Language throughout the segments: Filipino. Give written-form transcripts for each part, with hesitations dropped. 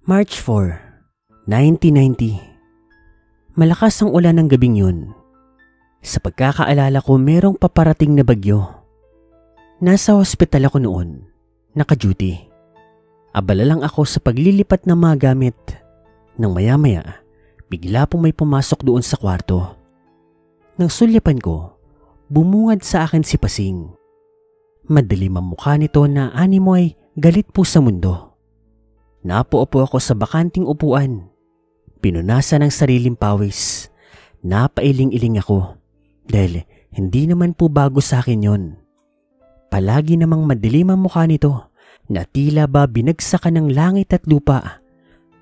March 4, 1990. Malakas ang ulan ng gabing yun. Sa pagkakaalala ko, merong paparating na bagyo. Nasa hospital ako noon, naka-duty. Abala lang ako sa paglilipat ng mga gamit. Nang maya-maya, bigla pong may pumasok doon sa kwarto. Nang sulyapan ko, bumungad sa akin si Pasing. Madilim ang mukha nito na animo ay galit po sa mundo. Napaupo ako sa bakanting upuan. Pinunasan ng sariling pawis. Napailing-iling ako dahil hindi naman po bago sa akin yon. Palagi namang madilim ang mukha nito na tila ba binagsakan ng langit at lupa.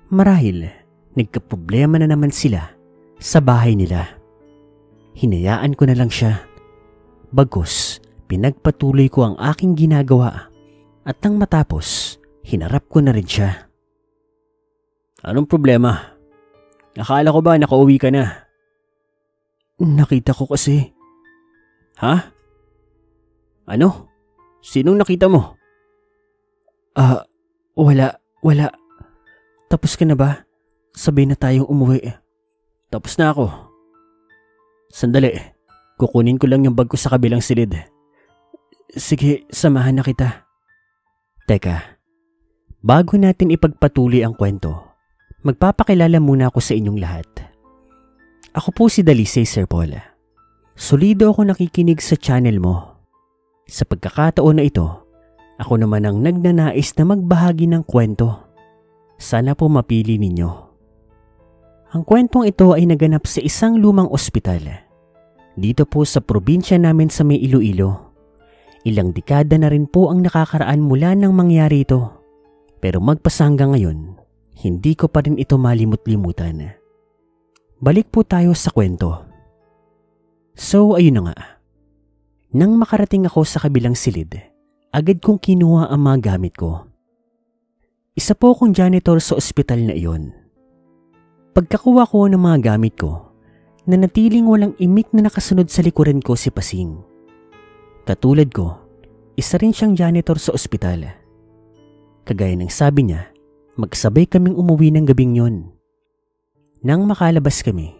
Marahil nagkaproblema na naman sila sa bahay nila. Hinayaan ko na lang siya. Bagkus, pinagpatuloy ko ang aking ginagawa at nang matapos, hinarap ko na rin siya. Anong problema? Akala ko ba nakauwi ka na? Nakita ko kasi. Ha? Ano? Sinong nakita mo? Wala. Tapos ka na ba? Sabay na tayong umuwi. Tapos na ako. Sandali, kukunin ko lang yung bag ko sa kabilang silid. Sige, samahan na kita. Teka, bago natin ipagpatuloy ang kwento, magpapakilala muna ako sa inyong lahat. Ako po si Dalisay, Sir Paul. Solido ako nakikinig sa channel mo. Sa pagkakataon na ito, ako naman ang nagnanais na magbahagi ng kwento. Sana po mapili ninyo. Ang kwentong ito ay naganap sa isang lumang ospital. Dito po sa probinsya namin sa may Iloilo. Ilang dekada na rin po ang nakakaraan mula nang mangyari ito. Pero magpasa hanggang ngayon, hindi ko pa rin ito malimut-limutan. Balik po tayo sa kwento. So ayun na nga. Nang makarating ako sa kabilang silid, agad kong kinuha ang mga gamit ko. Isa po akong janitor sa ospital na iyon. Pagkakuha ko ng mga gamit ko, nanatiling walang imik na nakasunod sa likuran ko si Pasing. Katulad ko, isa rin siyang janitor sa ospital. Kagaya ng sabi niya, magsabay kaming umuwi ng gabing yon. Nang makalabas kami,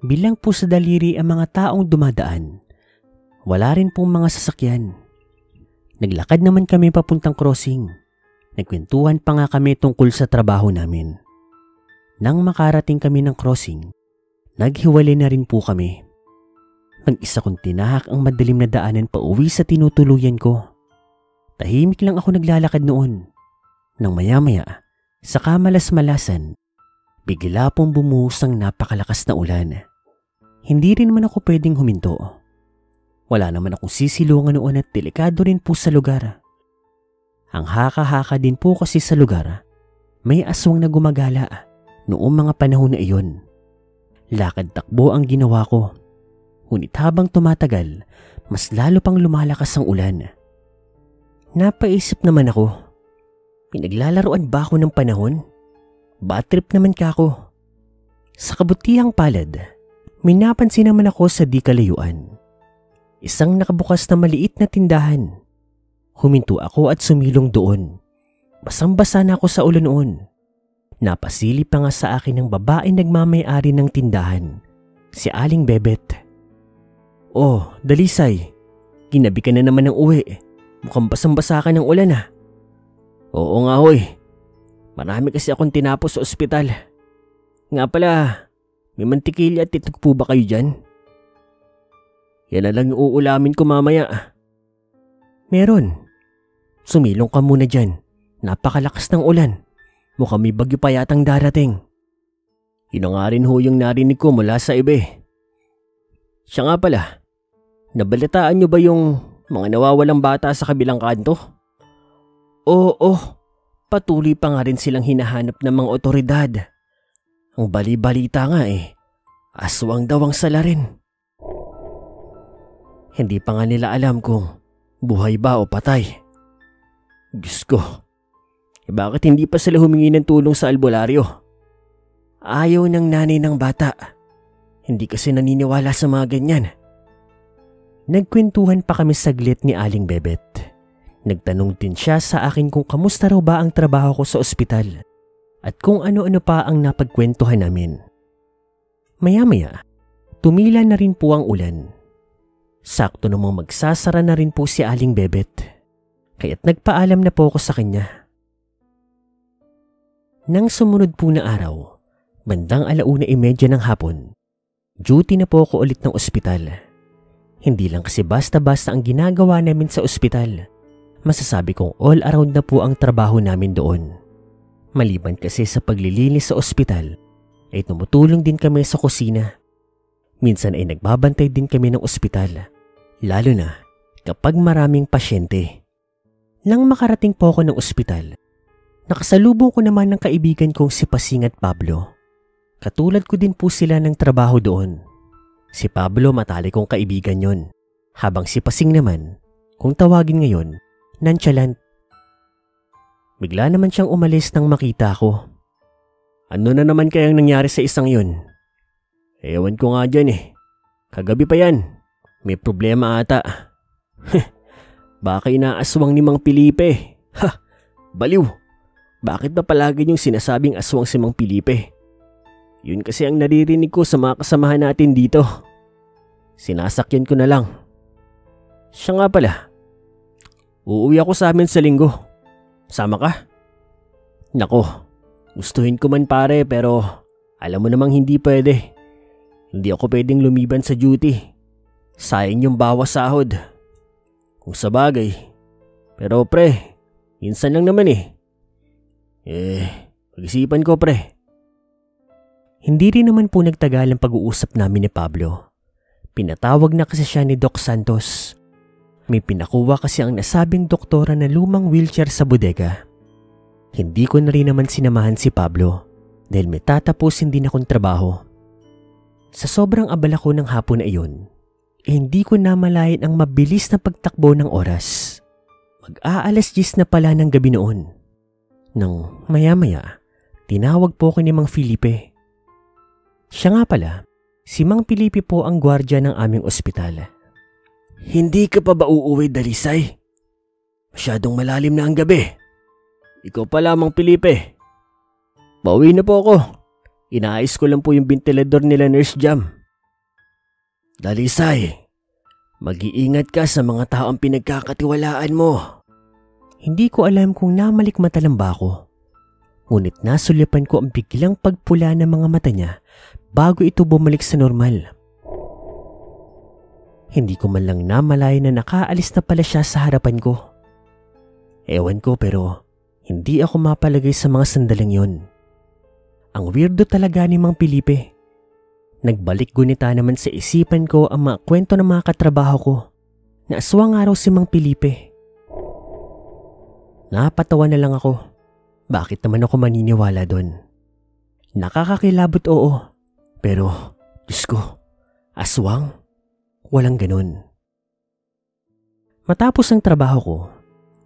bilang po sa daliri ang mga taong dumadaan. Wala rin pong mga sasakyan. Naglakad naman kami papuntang crossing. Nagkwentuhan pa nga kami tungkol sa trabaho namin. Nang makarating kami ng crossing, naghiwalay na rin po kami. Mag-isa kong tinahak ang madilim na daanan pa uwi sa tinutuluyan ko. Tahimik lang ako naglalakad noon. Nang maya-maya, sa kamalas-malasan, bigla pong bumuhos ang napakalakas na ulan. Hindi rin naman ako pwedeng huminto. Wala naman akong sisilungan noon at delikado rin po sa lugar. Ang haka-haka din po kasi sa lugar, may aswang na gumagala noong mga panahon na iyon. Lakad-takbo ang ginawa ko. Ngunit habang tumatagal, mas lalo pang lumalakas ang ulan. Napaisip naman ako, pinaglalaroan ba ako ng panahon? Bad trip naman ka ako. Sa kabutihang palad, may napansin naman ako sa di kalayuan. Isang nakabukas na maliit na tindahan. Huminto ako at sumilong doon. Basang-basa na ako sa ulan noon. Napasilip pa nga sa akin ng babaeng nagmamay-ari ng tindahan, si Aling Bebet. Oh, Dalisay, ginabi ka na naman ng uwi. Mukhang basang-basa ka ng ulan ah. Oo nga hoy. Marami kasi akong tinapos sa ospital. Nga pala, may mantikilya at itlog po ba kayo dyan? Yan na lang yung uulamin ko mamaya. Meron. Sumilong ka muna dyan. Napakalakas ng ulan. Mukhang may bagyo pa yatang darating. Yun nga rin ho yung narinig ko mula sa iba eh. Siya nga pala, nabalitaan nyo ba yung mga nawawalang bata sa kabilang kanto? Oo. Patuloy pa nga rin silang hinahanap ng mga otoridad. Ang bali-balita nga eh, aswang daw ang sala rin. Hindi pa nga nila alam kung buhay ba o patay. Diyos ko, bakit hindi pa sila humingi ng tulong sa albularyo? Ayaw ng nanay ng bata. Hindi kasi naniniwala sa mga ganyan. Nagkwentuhan pa kami saglit ni Aling Bebet. Nagtanong din siya sa akin kung kamusta raw ba ang trabaho ko sa ospital at kung ano-ano pa ang napagkwentuhan namin. Maya-maya, tumila na rin po ang ulan. Sakto namang magsasara na rin po si Aling Bebet, kaya't nagpaalam na po ako sa kanya. Nang sumunod po na araw, bandang 1:30 ng hapon, duty na po ako ulit ng ospital. Hindi lang kasi basta-basta ang ginagawa namin sa ospital. Masasabi kong all around na po ang trabaho namin doon. Maliban kasi sa paglilinis sa ospital, ay tumutulong din kami sa kusina. Minsan ay nagbabantay din kami ng ospital, lalo na kapag maraming pasyente. Nang makarating po ako ng ospital, nakasalubong ko naman ng kaibigan kong si Pasing at Pablo. Katulad ko din po sila ng trabaho doon. Si Pablo matalik kong kaibigan yon, habang si Pasing naman, kung tawagin ngayon, nonchalant. Bigla naman siyang umalis nang makita ko. Ano na naman kayang nangyari sa isang yun? Ewan ko nga dyan eh. Kagabi pa yan. May problema ata. Baka inaaswang ni Mang Felipe. Baliw. Bakit ba palagi yung sinasabing aswang si Mang Felipe? Yun kasi ang naririnig ko sa mga kasamahan natin dito. Sinasakyan ko na lang. Siya nga pala. Uuwi ako sa amin sa linggo. Sama ka? Nako, gustuhin ko man pare pero alam mo namang hindi pwede. Hindi ako pwedeng lumiban sa duty. Sayang yung bawas sahod. Kung sa bagay. Pero pre, minsan lang naman eh. Pag-isipan ko pre. Hindi rin naman po nagtagal ang pag-uusap namin ni Pablo. Pinatawag na kasi siya ni Doc Santos. May pinakuha kasi ang nasabing doktora na lumang wheelchair sa bodega. Hindi ko na rin naman sinamahan si Pablo dahil may tatapusin din akong trabaho. Sa sobrang abala ko ng hapon na iyon, hindi ko namalayan ang mabilis na pagtakbo ng oras. Mag-aalas 10 na pala ng gabi noon. Nang maya-maya, tinawag po ko ni Mang Felipe. Siya nga pala, si Mang Felipe po ang gwardya ng aming ospital. Hindi ka pa ba uuwi, Dalisay? Masyadong malalim na ang gabi. Ikaw pa lamang, Felipe. Pauwi na po ako. Inaayos ko lang po yung ventilador nila Nurse Jam. Dalisay, mag-iingat ka sa mga taong pinagkakatiwalaan mo. Hindi ko alam kung namalikmata lang ba ako. Ngunit nasulyapan ko ang biglang pagpula ng mga mata niya bago ito bumalik sa normal. Hindi ko man lang namalay na nakaalis na pala siya sa harapan ko. Ewan ko pero hindi ako mapalagay sa mga sandaling yon. Ang weirdo talaga ni Mang Felipe. Nagbalik gunita naman sa isipan ko ang mga kwento ng mga katrabaho ko na aswang nga raw si Mang Felipe. Napatawa na lang ako. Bakit naman ako maniniwala doon? Nakakakilabot oo. Pero, Diyos ko, aswang? Walang ganun. Matapos ang trabaho ko,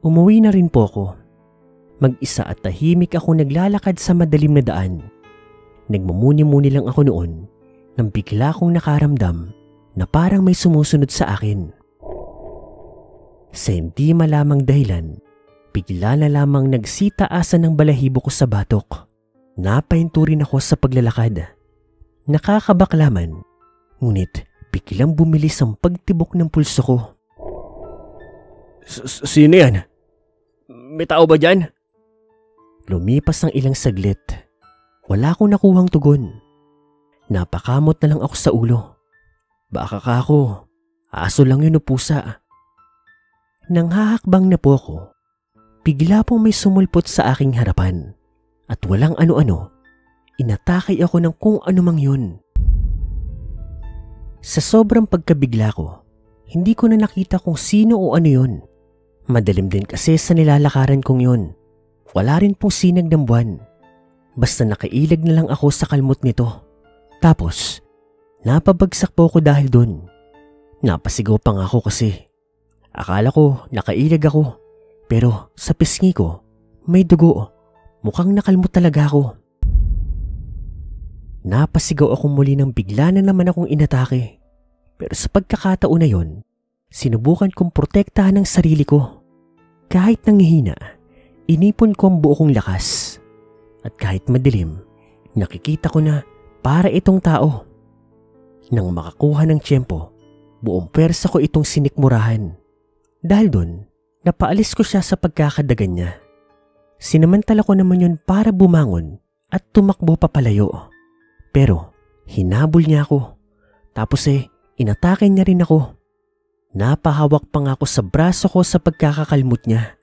umuwi na rin po ako. Mag-isa at tahimik ako naglalakad sa madilim na daan. Nagmumuni-muni lang ako noon nang bigla kong nakaramdam na parang may sumusunod sa akin. Sa hindi malamang dahilan, bigla na lamang nagsitaasan ng balahibo ko sa batok. Napahinto rin ako sa paglalakad. Nakakabaklaman, ngunit biglang bumilis ang pagtibok ng pulso ko. Sino yan? May tao ba dyan? Lumipas ang ilang saglit. Wala akong nakuhang tugon. Napakamot na lang ako sa ulo. Baka ka ako, aso lang yun o pusa. Nang hahakbang na po ako, bigla pong may sumulpot sa aking harapan. At walang ano-ano, inatake ako ng kung ano mang yun. Sa sobrang pagkabigla ko, hindi ko na nakita kung sino o ano yun. Madilim din kasi sa nilalakaran kong yun. Wala rin pong sinag ng buwan. Basta nakailag na lang ako sa kalmot nito. Tapos, napabagsak po ako dahil dun. Napasigaw pa nga ako kasi. Akala ko nakailag ako. Pero sa pisngi ko, may dugo. Mukhang nakalmot talaga ako. Napasigaw ako muli nang bigla na naman akong inatake. Pero sa pagkakataon na yon, sinubukan kong protektahan ang sarili ko. Kahit nangihina, inipon ko ang buo kong lakas. At kahit madilim, nakikita ko na para itong tao. Nang makakuha ng tiyempo, buong pwersa ko itong sinikmurahan. Dahil doon, napaalis ko siya sa pagkakadagan niya. Sinamantala ko naman yun para bumangon at tumakbo papalayo. Pero hinabol niya ako. Tapos inatake niya rin ako. Napahawak pa nga ako sa braso ko sa pagkakakalmot niya.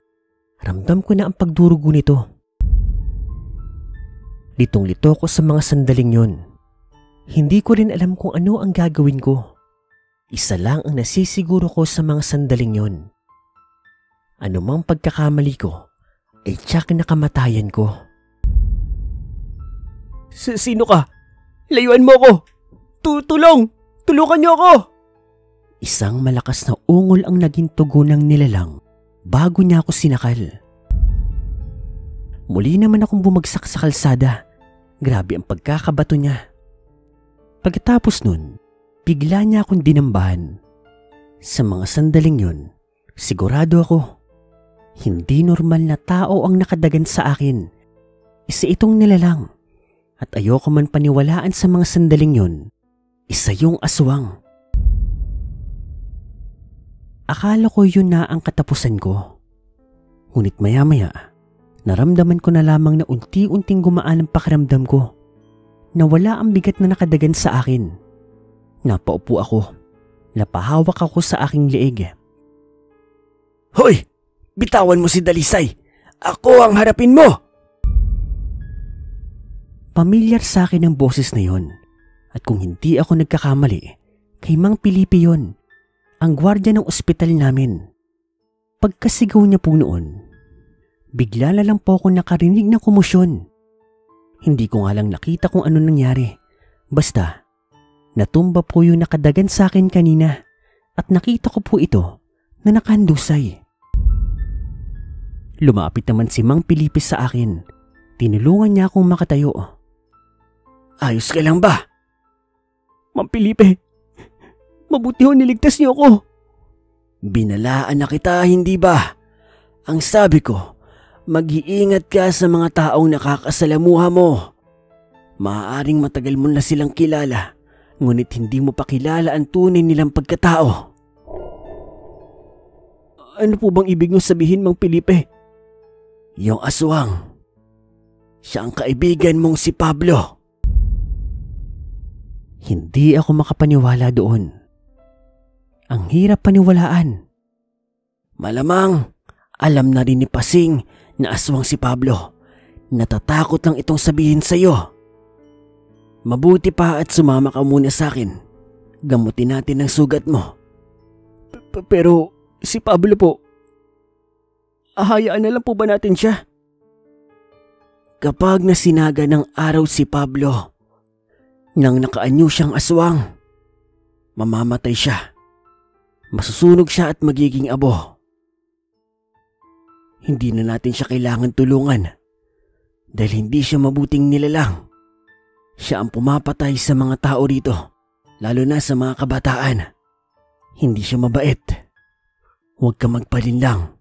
Ramdam ko na ang pagdurugo nito. Litong-lito ko sa mga sandaling yon. Hindi ko rin alam kung ano ang gagawin ko. Isa lang ang nasisiguro ko sa mga sandaling yon. Ano mang pagkakamali ko, ay tiyak na kamatayan ko. Sino ka? Layuan mo ako! Tulong! Tulungan niyo ako! Isang malakas na ungol ang naging tugon ng nilalang bago niya ako sinakal. Muli naman akong bumagsak sa kalsada. Grabe ang pagkakabato niya. Pagkatapos nun, bigla niya akong dinambahan. Sa mga sandaling yun, sigurado ako, hindi normal na tao ang nakadagan sa akin. Isa itong nilalang. At ayoko man paniwalaan sa mga sandaling yun, isa yung aswang. Akala ko yun na ang katapusan ko. Ngunit maya-maya, naramdaman ko na lamang na unti-unting gumaan ang pakiramdam ko. Nawala ang bigat na nakadagan sa akin. Napaupo ako. Napahawak ako sa aking leeg. Hoy! Bitawan mo si Dalisay! Ako ang harapin mo! Pamilyar sa akin ang boses na yon. At kung hindi ako nagkakamali, kay Mang Felipe yon, ang gwardya ng ospital namin. Pagkasigaw niya po noon, bigla na lang po ako nakarinig ng komosyon. Hindi ko nga lang nakita kung ano nangyari. Basta, natumba po yung nakadagan sa akin kanina at nakita ko po ito na nakahandusay. Lumapit naman si Mang Felipe sa akin. Tinulungan niya akong makatayo. Ayos ka lang ba? Mang Felipe, mabuti ho niligtas niyo ako. Binalaan na kita, hindi ba? Ang sabi ko, mag-iingat ka sa mga taong nakakasalamuha mo. Maaaring matagal mo na silang kilala, ngunit hindi mo pa kilala ang tunay nilang pagkatao. Ano po bang ibig niyo sabihin, Mang Felipe? Yung aswang. Siya ang kaibigan mong si Pablo. Hindi ako makapaniwala doon. Ang hirap paniwalaan. Malamang, alam na rin ni Pasing na aswang si Pablo. Natatakot lang itong sabihin sa'yo. Mabuti pa at sumama ka muna sa akin. Gamutin natin ang sugat mo. Pero si Pablo po, ahayaan na lang po ba natin siya? Kapag nasinaga ng araw si Pablo, nang nakaanyo siyang aswang, mamamatay siya. Masusunog siya at magiging abo. Hindi na natin siya kailangan tulungan dahil hindi siya mabuting nilalang. Siya ang pumapatay sa mga tao rito, lalo na sa mga kabataan. Hindi siya mabait. Huwag ka magpalinlang.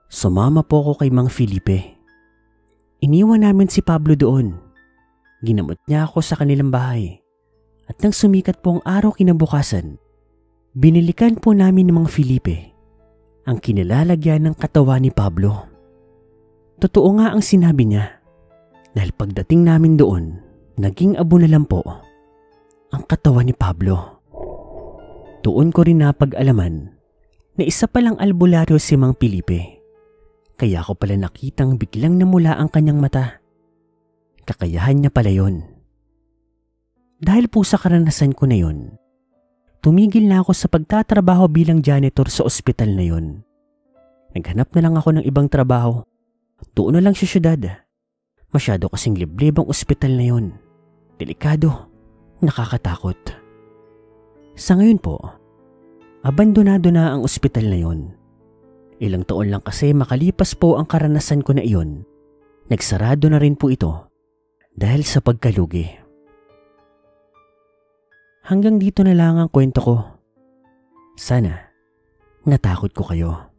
Sumama po ako kay Mang Felipe. Iniwan namin si Pablo doon. Ginamot niya ako sa kanilang bahay. At nang sumikat po ang araw kinabukasan, binilikan po namin ng Mang Felipe ang kinilalagyan ng katawan ni Pablo. Totoo nga ang sinabi niya dahil pagdating namin doon, naging abo na lang po ang katawan ni Pablo. Doon ko rin napag-alaman na isa palang albularyo si Mang Felipe. Kaya ko pala nakitang biglang namula ang kanyang mata. Kakayahan niya pala yon. Dahil po sa karanasan ko na yon, tumigil na ako sa pagtatrabaho bilang janitor sa ospital na yon. Naghanap na lang ako ng ibang trabaho. Doon na lang sa syudad. Masyado kasing liblib ang ospital na yon. Delikado, nakakatakot. Sa ngayon po, abandonado na ang ospital na yon. Ilang taon lang kasi makalipas po ang karanasan ko na iyon. Nagsarado na rin po ito dahil sa pagkalugi. Hanggang dito na lang ang kwento ko. Sana natakot ko kayo.